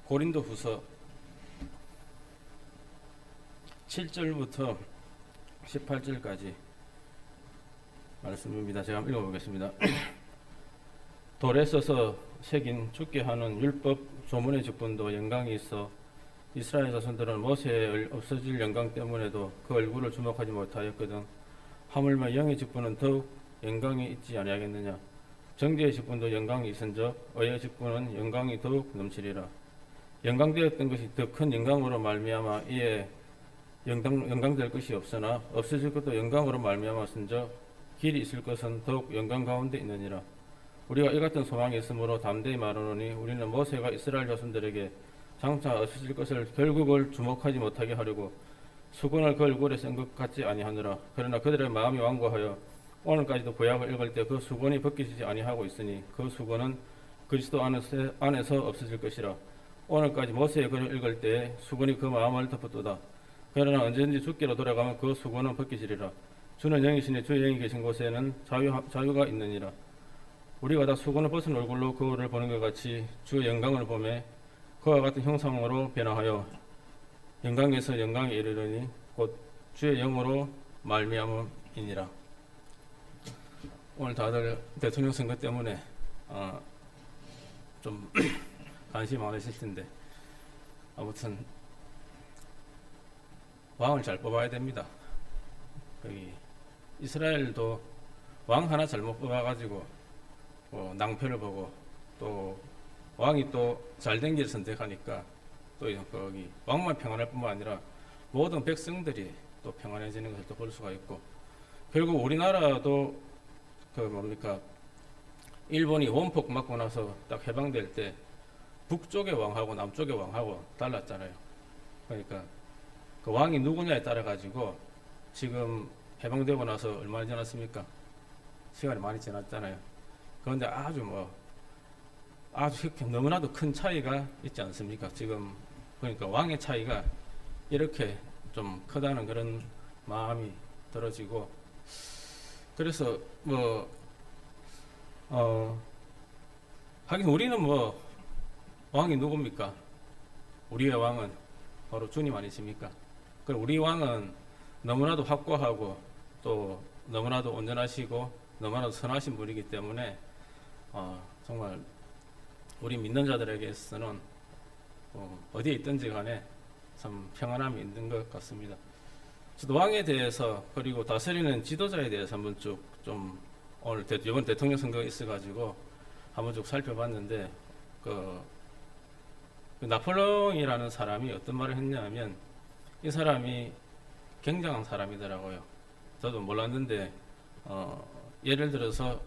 고린도후서 7절부터 18절까지 말씀입니다. 제가 한번 읽어보겠습니다. 돌에 써서 새긴 죽게 하는 율법 조문의 직분도 영광이 있어 이스라엘 자손들은 모세의 없어질 영광 때문에도 그 얼굴을 주목하지 못하였거든. 하물며 영의 직분은 더욱 영광이 있지 아니하겠느냐. 정죄의 직분도 영광이 있은즉 의의 직분은 영광이 더욱 넘치리라. 영광되었던 것이 더 큰 영광으로 말미암아 이에 영광될 것이 없으나 없어질 것도 영광으로 말미암았은즉 길이 있을 것은 더욱 영광 가운데 있느니라. 우리가 이 같은 소망이 있으므로 담대히 말하노니 우리는 모세가 이스라엘 자손들에게 장차 없어질 것을 결국을 주목하지 못하게 하려고 수건을 그 얼굴에 쓴 것 같지 아니하느라. 그러나 그들의 마음이 완고하여 오늘까지도 구약을 읽을 때 그 수건이 벗기지 아니하고 있으니 그 수건은 그리스도 안에서 없어질 것이라. 오늘까지 모세의 글을 읽을 때 수건이 그 마음을 덮었도다. 그러나 언제든지 주께로 돌아가면 그 수건은 벗기시리라. 주는 영이시니 주의 영이 계신 곳에는 자유가 있느니라. 우리가 다 수건을 벗은 얼굴로 그를 보는 것 같이 주의 영광을 보매 그와 같은 형상으로 변화하여 영광에서 영광에 이르르니 곧 주의 영으로 말미암음이니라. 오늘 다들 대통령 선거 때문에 좀 관심이 많으실 텐데 아무튼 왕을 잘 뽑아야 됩니다. 여기 이스라엘도 왕 하나 잘못 뽑아가지고 낭패를 보고 또 왕이 또 잘된 길을 선택하니까 또 거기 왕만 평안할 뿐만 아니라 모든 백성들이 또 평안해지는 것을 또 볼 수가 있고, 결국 우리나라도 일본이 원폭 맞고 나서 딱 해방될 때 북쪽의 왕하고 남쪽의 왕하고 달랐잖아요. 그러니까 그 왕이 누구냐에 따라 가지고 지금 해방되고 나서 얼마나 지났습니까? 시간이 많이 지났잖아요. 그런데 아주 너무나도 큰 차이가 있지 않습니까? 지금 그러니까 왕의 차이가 이렇게 좀 크다는 그런 마음이 들어지고, 그래서 하긴 우리는 왕이 누굽니까? 우리의 왕은 바로 주님 아니십니까? 그리고 우리 왕은 너무나도 확고하고 또 너무나도 온전하시고 너무나도 선하신 분이기 때문에 정말 우리 믿는 자들에게서는 어디에 있든지 간에 참 평안함이 있는 것 같습니다. 저도 왕에 대해서 그리고 다스리는 지도자에 대해서 한번 쭉 좀 오늘 이번 대통령 선거가 있어가지고 한번 쭉 살펴봤는데 그 나폴레옹이라는 사람이 어떤 말을 했냐면 이 사람이 굉장한 사람이더라고요. 저도 몰랐는데 예를 들어서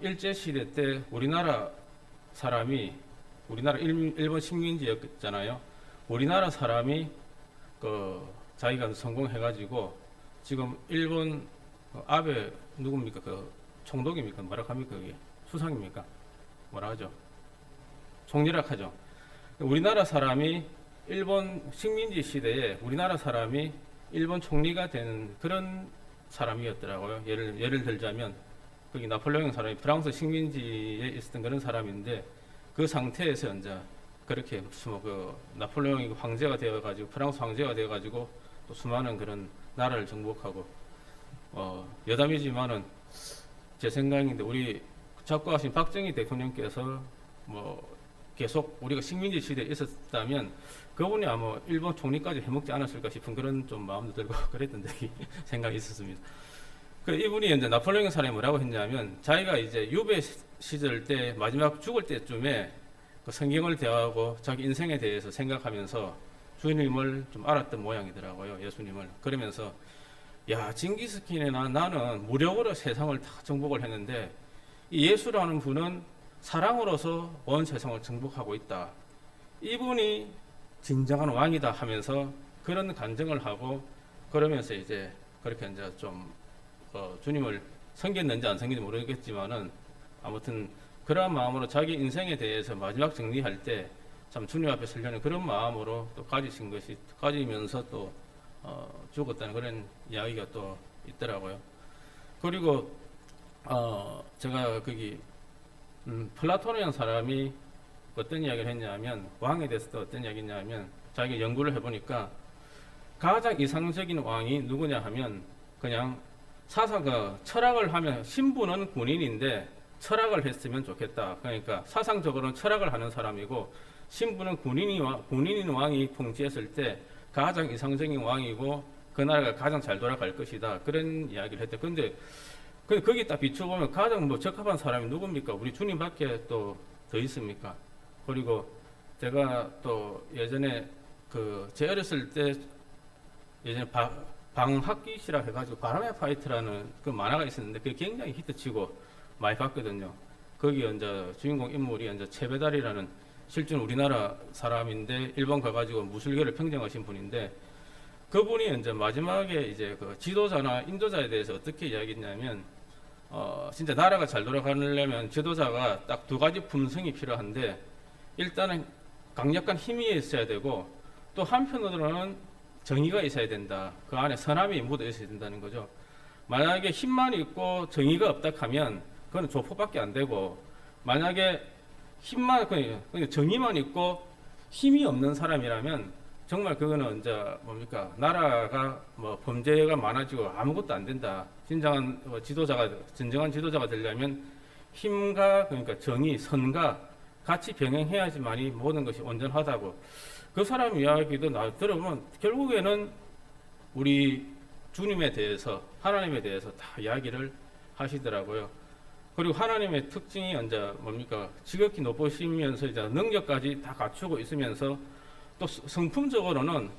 일제시대 때 우리나라 일본 식민지였잖아요. 우리나라 사람이 자기가 성공해가지고 지금 일본 아베 누굽니까? 총독입니까? 뭐라 합니까? 그게 수상입니까? 뭐라 하죠? 총리라 하죠. 우리나라 사람이 일본 식민지 시대에 우리나라 사람이 일본 총리가 되는 그런 사람이었더라고요. 예를 들자면 거기 나폴레옹 사람이 프랑스 식민지에 있었던 그런 사람인데 그 상태에서 이제 그렇게 나폴레옹이 황제가 되어가지고 프랑스 황제가 되어가지고 또 수많은 그런 나라를 정복하고 여담이지만은 제 생각인데 우리 작고하신 박정희 대통령께서 계속 우리가 식민지 시대에 있었다면 그분이 아마 일본 총리까지 해먹지 않았을까 싶은 그런 좀 마음도 들고 그랬던 생각이 있었습니다. 이분이 이제 나폴레옹 사람이 뭐라고 했냐면 자기가 이제 유배 시절 때 마지막 죽을 때쯤에 그 성경을 대하고 자기 인생에 대해서 생각하면서 주님을 좀 알았던 모양이더라고요. 예수님을. 그러면서 야, 징기스칸이나 나는 무력으로 세상을 다 정복을 했는데 이 예수라는 분은 사랑으로서 온 세상을 정복하고 있다. 이분이 진정한 왕이다 하면서 그런 간증을 하고 그러면서 이제 그렇게 이제 좀 주님을 섬겼는지 안 섬겼는지 모르겠지만은 아무튼 그러한 마음으로 자기 인생에 대해서 마지막 정리할 때 참 주님 앞에 서려는 그런 마음으로 또 가지면서 또 죽었다는 그런 이야기가 또 있더라고요. 그리고 제가 거기 플라톤이라는 사람이 어떤 이야기를 했냐면 왕에 대해서도 어떤 이야기 했냐면 자기가 연구를 해보니까 가장 이상적인 왕이 누구냐 하면 그냥 사사가 철학을 하면 신부는 군인인데 철학을 했으면 좋겠다. 그러니까 사상적으로는 철학을 하는 사람이고 신부는 군인인 왕이 통치했을 때 가장 이상적인 왕이고 그 나라가 가장 잘 돌아갈 것이다. 그런 이야기를 했대. 근데 거기 딱 비춰보면 가장 뭐 적합한 사람이 누굽니까? 우리 주님밖에 또 더 있습니까? 그리고 제가 또 예전에 제 어렸을 때 예전에 방학기시라 해가지고 바람의 파이트라는 그 만화가 있었는데 그게 굉장히 히트치고 많이 봤거든요. 거기 이제 주인공 인물이 이제 채배달이라는 실제로 우리나라 사람인데 일본 가가지고 무술계를 평정하신 분인데 그분이 이제 마지막에 이제 그 지도자나 인도자에 대해서 어떻게 이야기했냐면 진짜 나라가 잘 돌아가려면 지도자가 딱 두 가지 품성이 필요한데 일단은 강력한 힘이 있어야 되고 또 한편으로는 정의가 있어야 된다. 그 안에 선함이 묻어 있어야 된다는 거죠. 만약에 힘만 있고 정의가 없다 하면 그건 조폭밖에 안 되고 만약에 정의만 있고 힘이 없는 사람이라면 정말 그거는 이제 뭡니까 나라가 뭐 범죄가 많아지고 아무것도 안 된다. 진정한 지도자가 되려면 힘과 그러니까 정의, 선과 같이 병행해야지만이 모든 것이 온전하다고. 그 사람 이야기도 들어보면 결국에는 우리 주님에 대해서 하나님에 대해서 다 이야기를 하시더라고요. 그리고 하나님의 특징이 이제 뭡니까 지극히 높으시면서 이제 능력까지 다 갖추고 있으면서 또 성품적으로는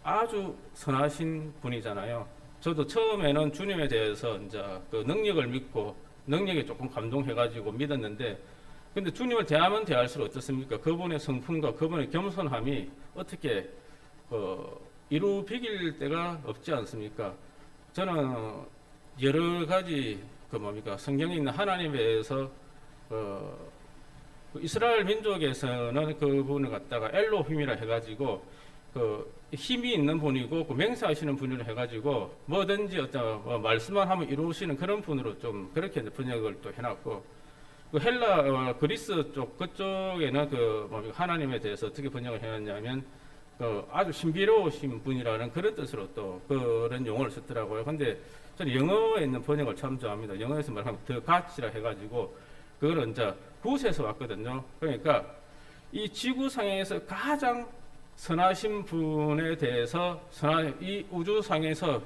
아주 선하신 분이잖아요. 저도 처음에는 주님에 대해서 이제 그 능력을 믿고 능력에 조금 감동해가지고 믿었는데, 근데 주님을 대하면 대할수록 어떻습니까? 그분의 성품과 그분의 겸손함이 어떻게 이루 비길 때가 없지 않습니까? 저는 여러 가지 성경에 있는 하나님에 대해서 이스라엘 민족에서는 그분을 갖다가 엘로힘이라 해가지고 힘이 있는 분이고 맹세하시는 분으로 해가지고 뭐든지 어떤 말씀만 하면 이루시는 그런 분으로 좀 그렇게 번역을 또 해놨고, 헬라 그리스 쪽 그쪽에는 하나님에 대해서 어떻게 번역을 해놨냐면 아주 신비로우신 분이라는 그런 뜻으로 또 그런 용어를 썼더라고요. 근데 저는 영어에 있는 번역을 참 좋아합니다. 영어에서 말하면 더 가치라 해가지고 그거는 이제 굿에서 왔거든요. 그러니까 이 지구상에서 가장 선하신 분에 대해서 이 우주상에서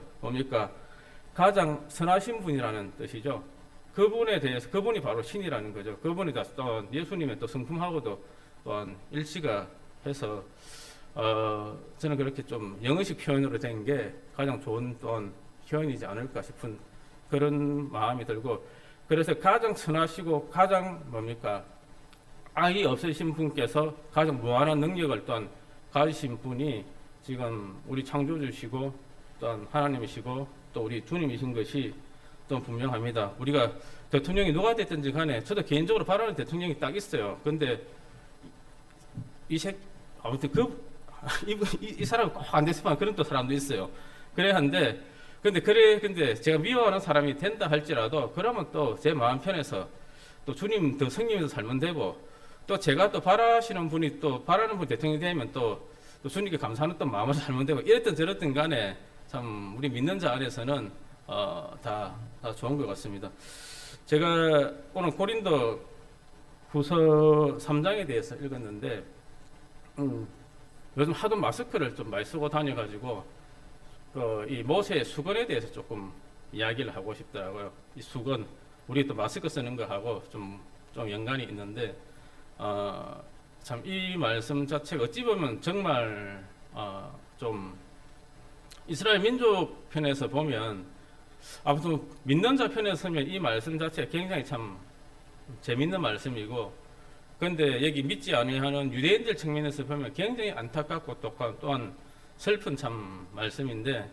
가장 선하신 분이라는 뜻이죠. 그분에 대해서 그분이 바로 신이라는 거죠. 그분이 또 예수님의 또 성품하고도 또한 일치가 해서 저는 그렇게 좀 영어식 표현으로 된 게 가장 좋은 또한 표현이지 않을까 싶은 그런 마음이 들고, 그래서 가장 선하시고 가장 악이 없으신 분께서 가장 무한한 능력을 또한 가지신 분이 지금 우리 창조주시고 또한 하나님이시고 또 우리 주님이신 것이 또 분명합니다. 우리가 대통령이 누가 됐든지 간에 저도 개인적으로 바라는 대통령이 딱 있어요. 근데 아무튼 이 사람은 꼭 안 됐으면 그런 또 사람도 있어요. 그래야 한데 근데 제가 미워하는 사람이 된다 할지라도 그러면 또 제 마음 편해서 또 주님 더 성령에서 살면 되고, 또 제가 또 바라는 분 대통령이 되면 또 주님께 감사하는 또 마음을 살면 되고, 이랬든 저랬든 간에 참 우리 믿는 자 안에서는 다 좋은 것 같습니다. 제가 오늘 고린도 후서 3장에 대해서 읽었는데 요즘 하도 마스크를 좀 많이 쓰고 다녀가지고 이 모세의 수건에 대해서 조금 이야기를 하고 싶더라고요. 이 수건, 우리 또 마스크 쓰는 거하고 좀 연관이 있는데 참 이 말씀 자체가 어찌 보면 정말 좀 이스라엘 민족 편에서 보면, 아무튼 믿는 자 편에서 서면 이 말씀 자체가 굉장히 참 재밌는 말씀이고, 그런데 여기 믿지 아니하는 유대인들 측면에서 보면 굉장히 안타깝고 또한 슬픈 참 말씀인데,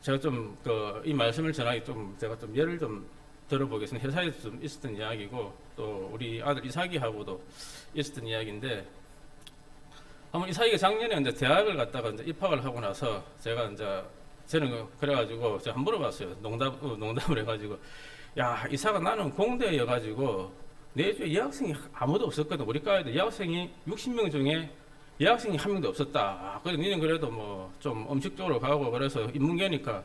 제가 좀 이 말씀을 전하기 제가 좀 예를 좀 들어보겠습니다. 회사에서 좀 있었던 이야기고 또 우리 아들 이삭이하고도 있었던 이야기인데, 한번 이삭이가 작년에 이제 대학을 갔다가 이제 입학을 하고 나서 저는 그래가지고 제가 한번 물어봤어요. 농담을 해가지고, 야 이삭아, 나는 공대여가지고 내 주에 여학생이 아무도 없었거든. 우리 과에도 여학생이 60명 중에 여학생이 한 명도 없었다. 그래서 니는 그래도 뭐 좀 음식적으로 가고 그래서 인문계니까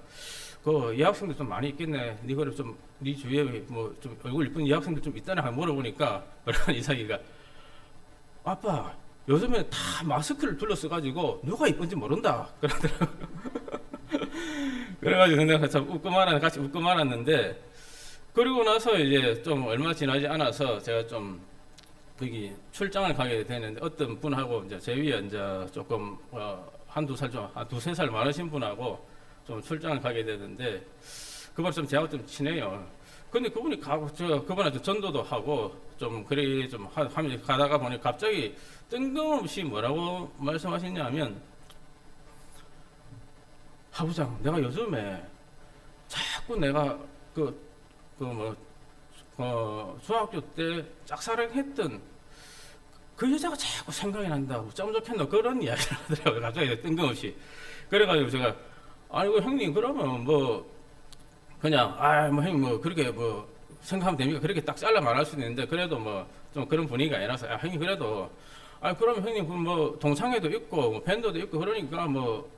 그 여학생들 좀 많이 있겠네. 니 그래 좀 니 주위에 뭐 좀 얼굴 이쁜 여학생들 좀 있다나 하고 물어보니까 이삭이가 아빠 요즘에 다 마스크를 둘러써가지고 누가 이쁜지 모른다 그러더라고. 그래가지고 내가 참 같이 웃고 말았는데, 그리고 나서 이제 좀 얼마 지나지 않아서 제가 좀 거기 출장을 가게 되는데 어떤 분하고 이제 제 위에 이제 조금 한두 살 좀 한 두세 살 많으신 분하고 좀 출장을 가게 되는데 그분 좀 제하고 좀 친해요. 근데 그분이 그분한테 전도도 하고 좀 그래 좀 하면서 가다가 보니 갑자기 뜬금없이 뭐라고 말씀하셨냐면, 하부장, 내가 요즘에 자꾸 내가 중학교 때 짝사랑했던 그 여자가 자꾸 생각이 난다고, 점 좋겠노 그런 이야기를 하더라고요. 갑자기 뜬금없이. 그래가지고 제가 아이고 형님 그러면 뭐 그냥 뭐 형님 뭐 그렇게 뭐 생각하면 됩니까? 그렇게 딱 잘라 말할 수도 있는데 그래도 뭐 좀 그런 분위기가 아니라서 형님 그래도 그럼 형님 뭐 동창회도 있고 뭐 밴드도 있고 그러니까 뭐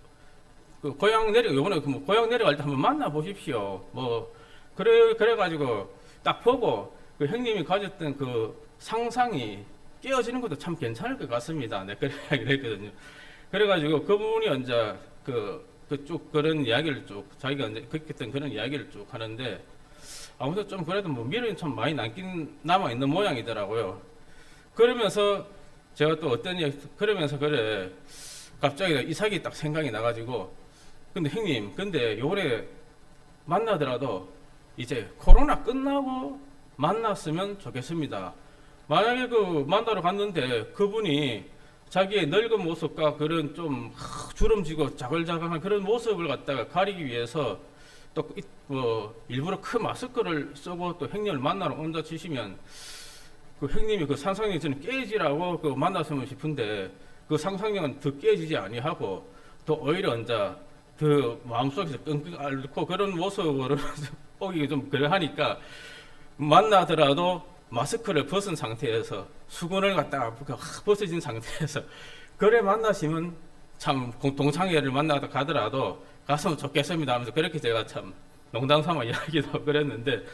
그 요번에 뭐 고향 내려갈 때 한번 만나 보십시오. 뭐 그래가지고 딱 보고 그 형님이 가졌던 그 상상이 깨어지는 것도 참 괜찮을 것 같습니다. 네, 그런 이야기를 했거든요. 그래가지고 그분이 이제 쭉 그런 이야기를 쭉 자기가 이제 겪었던 그런 이야기를 쭉 하는데, 아무튼 좀 그래도 뭐 미련이 참 많이 남아 있는 모양이더라고요. 그러면서 제가 또 어떤 이야기 그러면서 그래 갑자기 이삭이 딱 생각이 나가지고, 근데 형님 근데 요번에 만나더라도 이제 코로나 끝나고 만났으면 좋겠습니다. 만약에 그 만나러 갔는데 그분이 자기의 늙은 모습과 그런 좀 주름지고 자글자글한 그런 모습을 갖다가 가리기 위해서 또 뭐 일부러 큰 마스크를 쓰고 또 형님을 만나러 온다 치시면, 그 형님이 그 상상력이 저는 깨지라고 그 만났으면 싶은데 그 상상력은 더 깨지지 아니하고 더 오히려 이제 더 마음속에서 끙끙 앓고 그런 모습으로 보기 좀 그래 하니까, 만나더라도 마스크를 벗은 상태에서 수건을 갖다가 벗어진 상태에서 그래 만나시면 참 동창회를 만나다 가더라도 갔으면 좋겠습니다 하면서 그렇게 제가 참 농담 삼아 이야기도 하고 그랬는데,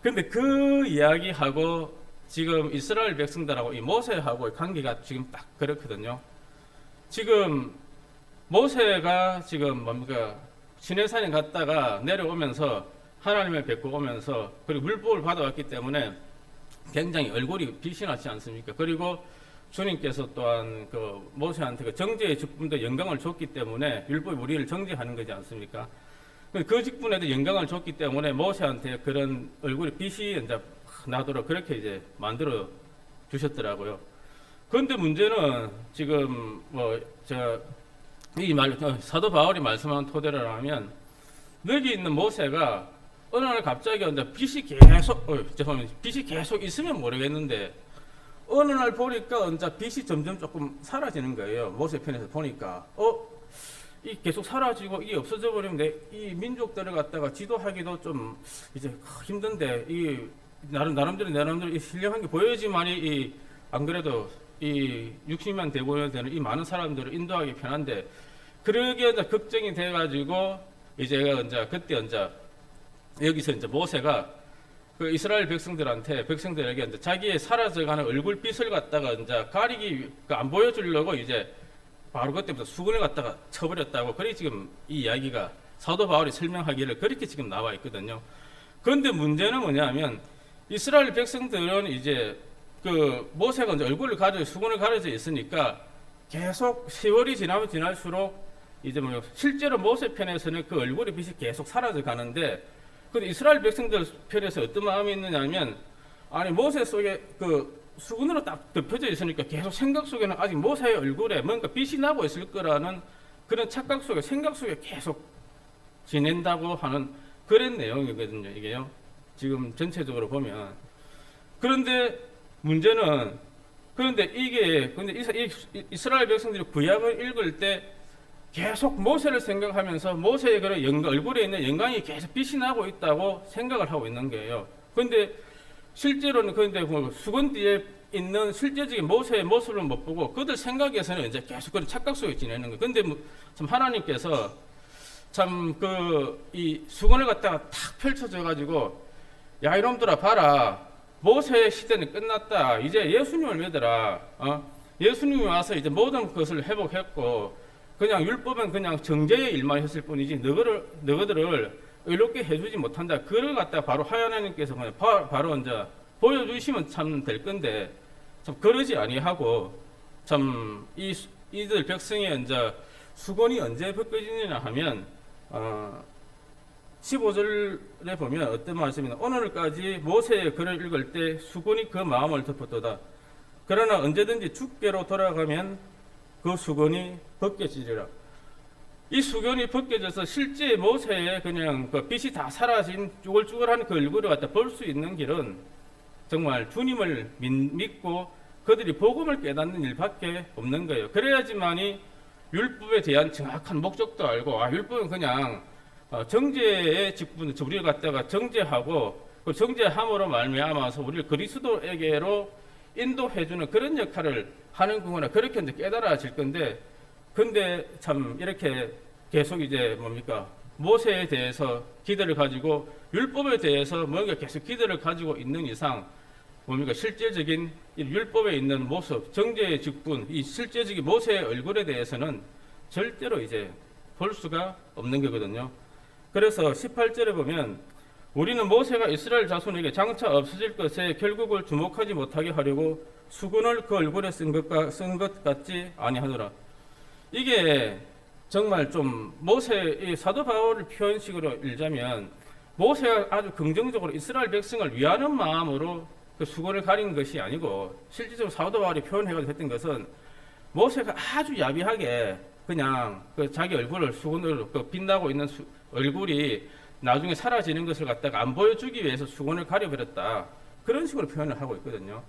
근데 그 이야기하고 지금 이스라엘 백성들하고 이 모세하고의 관계가 지금 딱 그렇거든요. 지금 모세가 지금 뭡니까 시내산에 갔다가 내려오면서 하나님을 뵙고 오면서 그리고 율법을 받아왔기 때문에 굉장히 얼굴이 빛이 나지 않습니까? 그리고 주님께서 또한 그 모세한테 그 정죄의 직분도 영광을 줬기 때문에 율법이 우리를 정죄하는 거지 않습니까? 그 직분에도 영광을 줬기 때문에 모세한테 그런 얼굴에 빛이 이제 나도록 그렇게 이제 만들어 주셨더라고요. 그런데 문제는 지금 사도 바울이 말씀한 토대로 하면, 여기 있는 모세가 어느 날 갑자기 이제 빛이 계속 있으면 모르겠는데 어느 날 보니까 이제 빛이 점점 조금 사라지는 거예요. 모세 편에서 보니까 이 계속 사라지고 이게 없어져 버리면 이 민족들을 갖다가 지도하기도 좀 이제 힘든데, 이 나름대로 이 신령한 게 보여야지만이 안 그래도 이 60만 대군이 되는 이 많은 사람들을 인도하기 편한데, 그러기에 이제 걱정이 돼가지고 이제 그때 여기서 이제 모세가 그 이스라엘 백성들에게 이제 자기의 사라져가는 얼굴빛을 갖다가 이제 가리기 안 보여주려고 이제 바로 그때부터 수건을 갖다가 쳐버렸다고, 그래 지금 이 이야기가 사도 바울이 설명하기를 그렇게 지금 나와 있거든요. 그런데 문제는 뭐냐면, 이스라엘 백성들은 이제 그 모세가 이제 수건을 가려져 있으니까 계속 세월이 지나면 지날수록 이제 실제로 모세 편에서는 그 얼굴의 빛이 계속 사라져 가는데, 근데 이스라엘 백성들 편에서 어떤 마음이 있느냐면, 아니 모세 속에 그 수건으로 딱 덮여져 있으니까 계속 생각 속에는 아직 모세의 얼굴에 뭔가 빛이 나고 있을 거라는 그런 착각 속에, 생각 속에 계속 지낸다고 하는 그런 내용이거든요, 이게요. 지금 전체적으로 보면. 그런데 문제는, 근데 이스라엘 백성들이 구약을 읽을 때 계속 모세를 생각하면서 모세의 그런 얼굴에 있는 영광이 계속 빛이 나고 있다고 생각을 하고 있는 거예요. 그런데 실제로는 그런데 그 수건 뒤에 있는 실제적인 모세의 모습을 못 보고 그들 생각에서는 이제 계속 그런 착각 속에 지내는 거예요. 근데 참 하나님께서 참 이 수건을 갖다가 탁 펼쳐져 가지고 야 이놈들아 봐라 모세의 시대는 끝났다. 이제 예수님을 믿어라. 예수님이 와서 이제 모든 것을 회복했고 그냥 율법은 그냥 정죄의 일만 했을 뿐이지 너희들을 의롭게 해주지 못한다. 그를 갖다가 바로 하나님께서 그냥 바로 이제 보여주시면 참 될 건데 참 그러지 아니하고 참 이들 백성의 이제 수건이 언제 벗겨지느냐 하면 15절에 보면 어떤 말씀이냐 오늘까지 모세의 글을 읽을 때 수건이 그 마음을 덮었도다. 그러나 언제든지 주께로 돌아가면 그 수건이 벗겨지리라. 이 수건이 벗겨져서 실제 모세의 그냥 그 빛이 다 사라진 쭈글쭈글한 그 얼굴을 갖다 볼 수 있는 길은 정말 주님을 믿고 그들이 복음을 깨닫는 일밖에 없는 거예요. 그래야지만이 율법에 대한 정확한 목적도 알고 율법은 그냥 정죄의 직분 우리를 갖다가 정죄하고 그 정죄함으로 말미암아서 우리를 그리스도에게로 인도해주는 그런 역할을 하는 거구나 그렇게 이제 깨달아질 건데 근데 참 이렇게 계속 이제 모세에 대해서 기대를 가지고 율법에 대해서 뭔가 계속 기대를 가지고 있는 이상 실제적인 율법에 있는 모습, 정죄의 직분, 이 실제적인 모세의 얼굴에 대해서는 절대로 이제 볼 수가 없는 거거든요. 그래서 18절에 보면 우리는 모세가 이스라엘 자손에게 장차 없어질 것에 결국을 주목하지 못하게 하려고 수건을 그 얼굴에 쓴 것 같지 아니하더라. 이게 정말 좀 모세의 사도 바울을 표현식으로 읽자면 모세가 아주 긍정적으로 이스라엘 백성을 위하는 마음으로 그 수건을 가린 것이 아니고 실질적으로 사도 바울이 표현해가지고 했던 것은 모세가 아주 야비하게 그냥 그 자기 얼굴을 수건으로 그 빛나고 있는 얼굴이 나중에 사라지는 것을 갖다가 안 보여주기 위해서 수건을 가려버렸다. 그런 식으로 표현을 하고 있거든요.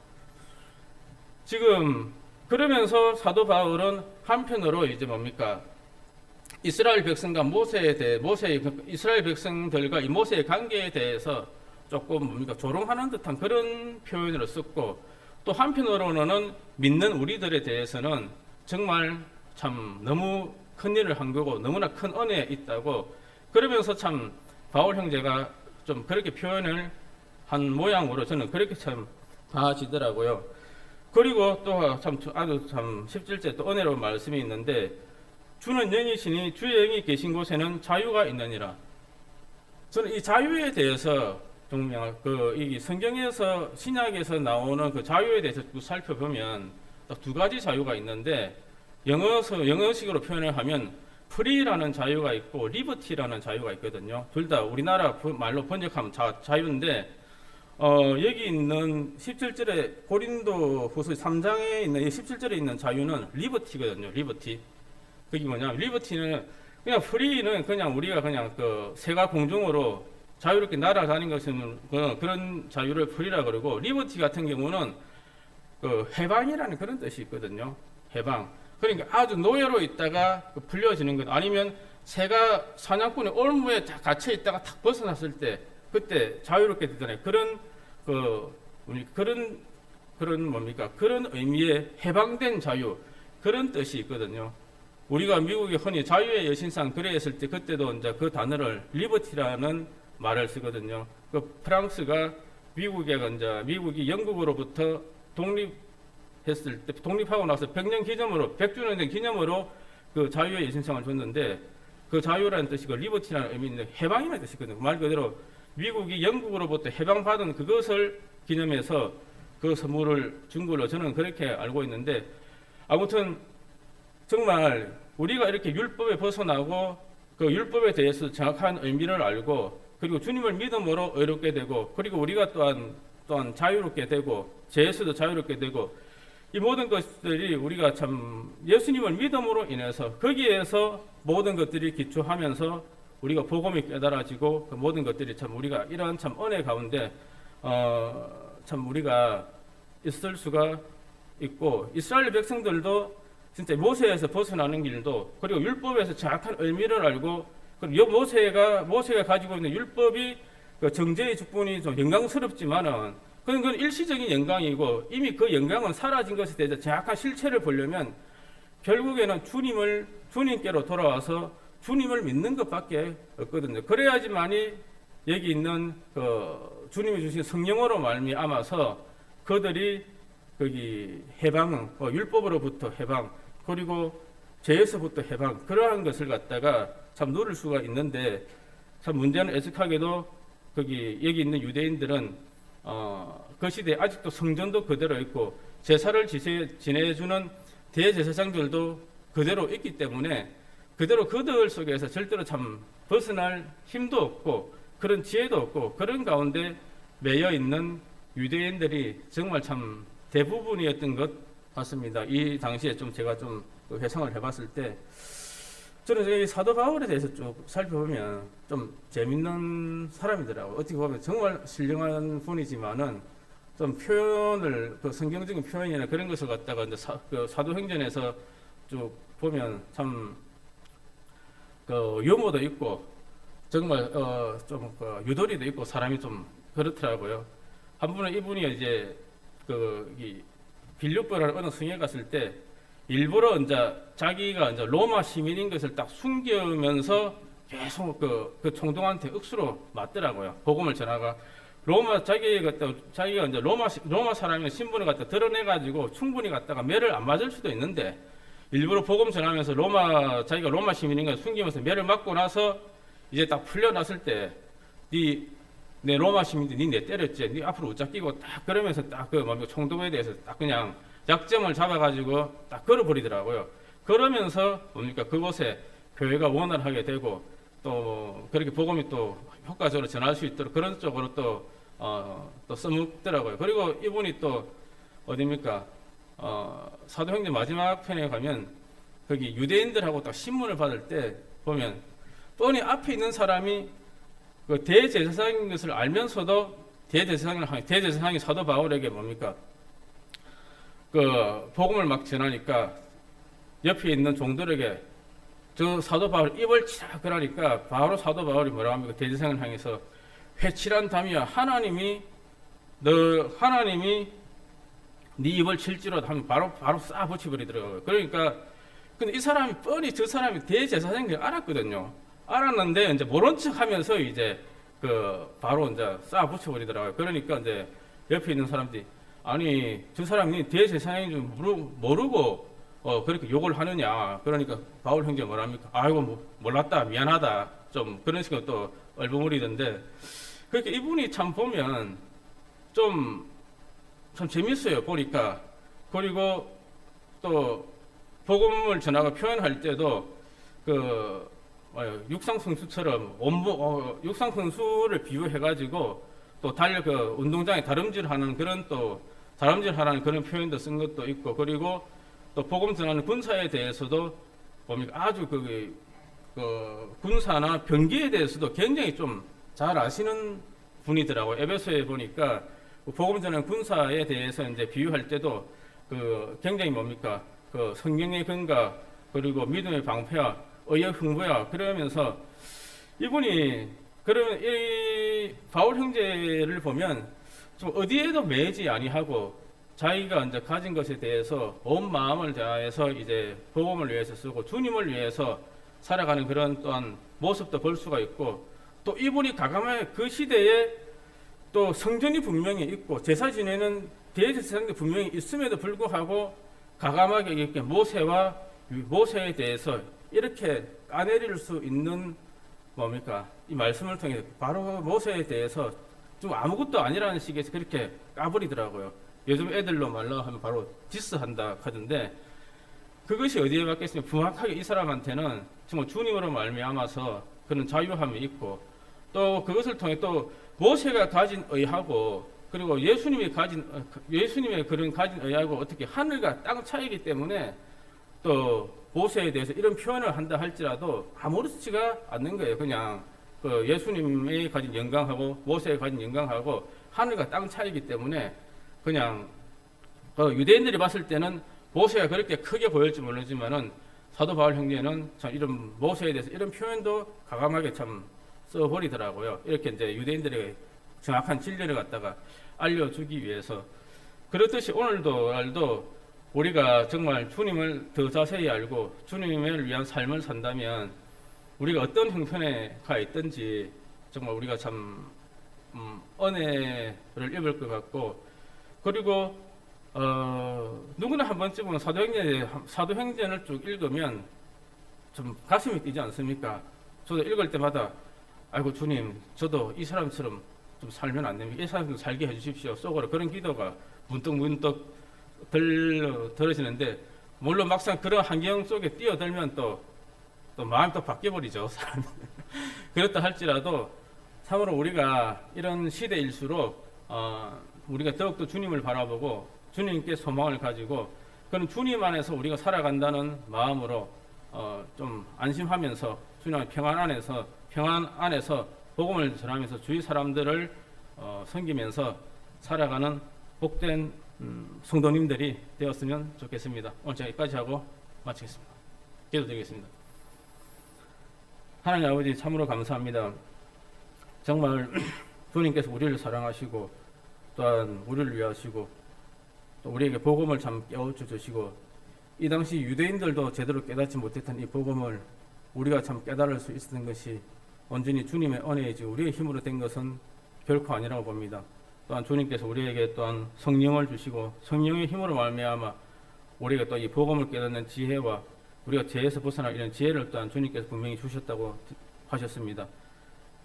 지금 그러면서 사도 바울은 한편으로 이제 이스라엘 백성과 이스라엘 백성들과 이 모세의 관계에 대해서 조금 조롱하는 듯한 그런 표현을 썼고 또 한편으로는 믿는 우리들에 대해서는 정말 참 너무 큰 일을 한 거고 너무나 큰 은혜에 있다고 그러면서 참 바울 형제가 좀 그렇게 표현을 한 모양으로 저는 그렇게 참 봐지더라고요. 그리고 또 참 아주 참 17절 또 은혜로운 말씀이 있는데 주는 영이시니 주의 영이 계신 곳에는 자유가 있느니라. 저는 이 자유에 대해서 정말 이 성경에서 신약에서 나오는 그 자유에 대해서 살펴보면 딱 두 가지 자유가 있는데 영어식으로 표현을 하면 프리라는 자유가 있고 리버티라는 자유가 있거든요. 둘 다 우리나라 말로 번역하면 자유인데 여기 있는 17절에 고린도 후서 3장에 있는 이 17절에 있는 자유는 리버티거든요. 리버티. 그게 뭐냐면 리버티는 그냥 프리는 그냥 우리가 그냥 새가 공중으로 자유롭게 날아다니는 것은 그런 자유를 프리라 그러고 리버티 같은 경우는 해방이라는 그런 뜻이 있거든요. 해방. 그러니까 아주 노예로 있다가 풀려지는 것 아니면 새가 사냥꾼의 올무에 갇혀 있다가 탁 벗어났을 때 그때 자유롭게 되잖아요. 그런 의미의 해방된 자유 그런 뜻이 있거든요. 우리가 미국에 흔히 자유의 여신상 거래했을 때 그때도 이제 그 단어를 리버티라는 말을 쓰거든요. 프랑스가 미국이 영국으로부터 독립했을 때 독립하고 나서 100주년 된 기념으로 그 자유의 여신상을 줬는데 그 자유라는 뜻이 리버티라는 의미인데 해방이라는 뜻이거든요. 말 그대로 미국이 영국으로부터 해방받은 그것을 기념해서 그 선물을 준 걸로 저는 그렇게 알고 있는데 아무튼 정말 우리가 이렇게 율법에 벗어나고 그 율법에 대해서 정확한 의미를 알고 그리고 주님을 믿음으로 의롭게 되고 그리고 우리가 또한 자유롭게 되고 죄에서도 자유롭게 되고 이 모든 것들이 우리가 참 예수님을 믿음으로 인해서 거기에서 모든 것들이 기초하면서 우리가 복음이 깨달아지고 그 모든 것들이 참 우리가 이러한 참 은혜 가운데 참 우리가 있을 수가 있고 이스라엘 백성들도 진짜 모세에서 벗어나는 길도 그리고 율법에서 정확한 의미를 알고 그리고 모세가 가지고 있는 율법이 그 정죄의 직분이 좀 영광스럽지만은 그건 일시적인 영광이고 이미 그 영광은 사라진 것에 대해서 정확한 실체를 보려면 결국에는 주님께로 돌아와서 주님을 믿는 것밖에 없거든요. 그래야지만이 여기 있는 그 주님이 주신 성령으로 말미암아서 그들이 거기 해방, 율법으로부터 해방, 그리고 죄에서부터 해방, 그러한 것을 갖다가 참 누릴 수가 있는데, 참 문제는 애석하게도 여기 있는 유대인들은 그 시대에 아직도 성전도 그대로 있고 제사를 지내주는 대제사장들도 그대로 있기 때문에 그대로 그들 속에서 절대로 참 벗어날 힘도 없고 그런 지혜도 없고 그런 가운데 매여 있는 유대인들이 정말 참 대부분이었던 것 같습니다. 이 당시에 좀 제가 좀 회상을 해봤을 때 저는 이 사도 바울에 대해서 쭉 살펴보면 좀 재밌는 사람이더라고요. 어떻게 보면 정말 신령한 분이지만은 좀 표현을, 그 성경적인 표현이나 그런 것을 갖다가 이제 사도행전에서 쭉 보면 참 그 유머도 있고 정말 좀 유도리도 있고 사람이 좀 그렇더라고요. 한 분은 이분이 이제 이 빌립보라는 어느 성에 갔을 때 일부러 이제 자기가 이제 로마 시민인 것을 딱 숨기면서 계속 그 총독한테 억수로 맞더라고요. 복음을 전하가 자기가 이제 로마 사람의 신분을 갖다 드러내가지고 충분히 갖다가 매를 안 맞을 수도 있는데 일부러 복음 전하면서 자기가 로마 시민인 걸 숨기면서 매를 맞고 나서 이제 딱 풀려났을 때 내 로마 시민들 내 때렸지, 네 앞으로 웃자 끼고 딱 그러면서 딱 총독에 대해서 딱 그냥 약점을 잡아가지고 딱 걸어버리더라고요. 그러면서 그곳에 교회가 원활하게 되고 또 그렇게 복음이 또 효과적으로 전할 수 있도록 그런 쪽으로 또 써먹더라고요. 그리고 이분이 또 어디입니까? 사도행전 마지막 편에 가면 거기 유대인들하고 딱 신문을 받을 때 보면 뻔히 앞에 있는 사람이 그 대제사장인 것을 알면서도 대제사장이 사도 바울에게 그 복음을 막 전하니까 옆에 있는 종들에게 저 사도 바울 입을 치라 그러니까 바로 사도 바울이 뭐라고 합니까? 대제사장을 향해서 회칠한 담이야 하나님이 네 입을 칠지로다 하면 바로 싹 붙여버리더라고요. 그러니까 근데 이 사람이 뻔히 저 사람이 대제사장인 걸 알았거든요. 알았는데 이제 모른 척하면서 이제 바로 이제 싹 붙여버리더라고요. 그러니까 이제 옆에 있는 사람들이 아니 저 사람이 대제사장인 줄 모르고 그렇게 욕을 하느냐. 그러니까 바울 형제 뭐랍니까? 아이고 몰랐다 미안하다 좀 그런 식으로 또 얼버무리던데 그렇게 이분이 참 보면 좀 참 재밌어요 보니까. 그리고 또 복음을 전하고 표현할 때도 육상선수처럼 육상선수를 비유해가지고 또 운동장에 다름질하는 그런 표현도 쓴 것도 있고 그리고 또 복음 전하는 군사에 대해서도 아주 군사나 병기에 대해서도 굉장히 좀 잘 아시는 분이더라고요. 에베소에 보니까 복음 전하는 군사에 대해서 이제 비유할 때도 굉장히 성경의 근거 그리고 믿음의 방패와 의의 흥부야 그러면서 이분이 그러면 이 바울 형제를 보면 좀 어디에도 매지 아니하고 자기가 이제 가진 것에 대해서 온 마음을 다해서 이제 복음을 위해서 쓰고 주님을 위해서 살아가는 그런 또한 모습도 볼 수가 있고 또 이분이 가감하게 그 시대에 또 성전이 분명히 있고 제사 지내는 대제사장도 분명히 있음에도 불구하고 가감하게 이렇게 모세에 대해서 이렇게 까내릴 수 있는 이 말씀을 통해 바로 모세에 대해서 좀 아무것도 아니라는 식에서 그렇게 까버리더라고요. 요즘 애들로 말로 하면 바로 디스한다 하던데 그것이 어디에 맞겠습니까? 정확하게 이 사람한테는 정말 주님으로 말미암아서 그런 자유함이 있고 또 그것을 통해 또 모세가 가진 의하고 그리고 예수님의 가진 의하고 어떻게 하늘과 땅 차이기 때문에 또 모세에 대해서 이런 표현을 한다 할지라도 아무렇지가 않는 거예요. 그냥 예수님이 가진 영광하고 모세가 가진 영광하고 하늘과 땅 차이기 때문에 그냥 유대인들이 봤을 때는 모세가 그렇게 크게 보일지 모르지만은 사도 바울 형제는 참 이런 모세에 대해서 이런 표현도 과감하게 참 써버리더라고요. 이렇게 이제 유대인들에게 정확한 진리를 갖다가 알려주기 위해서, 그렇듯이 오늘도 우리가 정말 주님을 더 자세히 알고 주님을 위한 삶을 산다면 우리가 어떤 형편에 가 있든지 정말 우리가 참 은혜를 입을 것 같고, 그리고 누구나 한 번쯤은 사도행전을 쭉 읽으면 좀 가슴이 뛰지 않습니까? 저도 읽을 때마다 아이고 주님, 저도 이 사람처럼 좀 살면 안 됩니까? 이 사람도 살게 해주십시오. 속으로 그런 기도가 문득 들어지는데, 물론 막상 그런 환경 속에 뛰어들면 또 마음이 또 바뀌어버리죠, 사람이. 그렇다 할지라도 참으로 우리가 이런 시대일수록 우리가 더욱더 주님을 바라보고 주님께 소망을 가지고 그런 주님 안에서 우리가 살아간다는 마음으로 좀 안심하면서 주님의 평안 안에서 복음을 전하면서 주위 사람들을 섬기면서 살아가는 복된 성도님들이 되었으면 좋겠습니다. 오늘 제가 여기까지 하고 마치겠습니다. 기도드리겠습니다. 하나님 아버지, 참으로 감사합니다. 정말 주님께서 우리를 사랑하시고 또한 우리를 위하시고 또 우리에게 복음을 참 깨우쳐 주시고, 이 당시 유대인들도 제대로 깨닫지 못했던 이 복음을 우리가 참 깨달을 수 있었던 것이 온전히 주님의 은혜이지 우리의 힘으로 된 것은 결코 아니라고 봅니다. 또한 주님께서 우리에게 또한 성령을 주시고 성령의 힘으로 말미암아 우리가 또 이 복음을 깨닫는 지혜와 우리가 죄에서 벗어날 이런 지혜를 또한 주님께서 분명히 주셨다고 하셨습니다.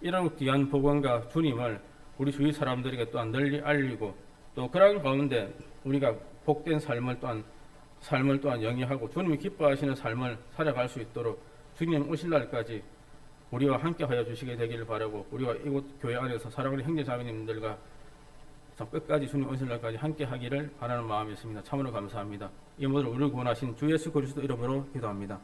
이런 귀한 복음과 주님을 우리 주위 사람들에게 또한 널리 알리고, 또 그런 가운데 우리가 복된 삶을 또한 영위하고 주님이 기뻐하시는 삶을 살아갈 수 있도록 주님 오실 날까지 우리와 함께 하여 주시게 되기를 바라고, 우리가 이곳 교회 안에서 사랑하는 형제 자매님들과 끝까지 주님 오실 날까지 함께 하기를 바라는 마음이 있습니다. 참으로 감사합니다. 이 모든 우리를 구원하신 주 예수 그리스도 이름으로 기도합니다.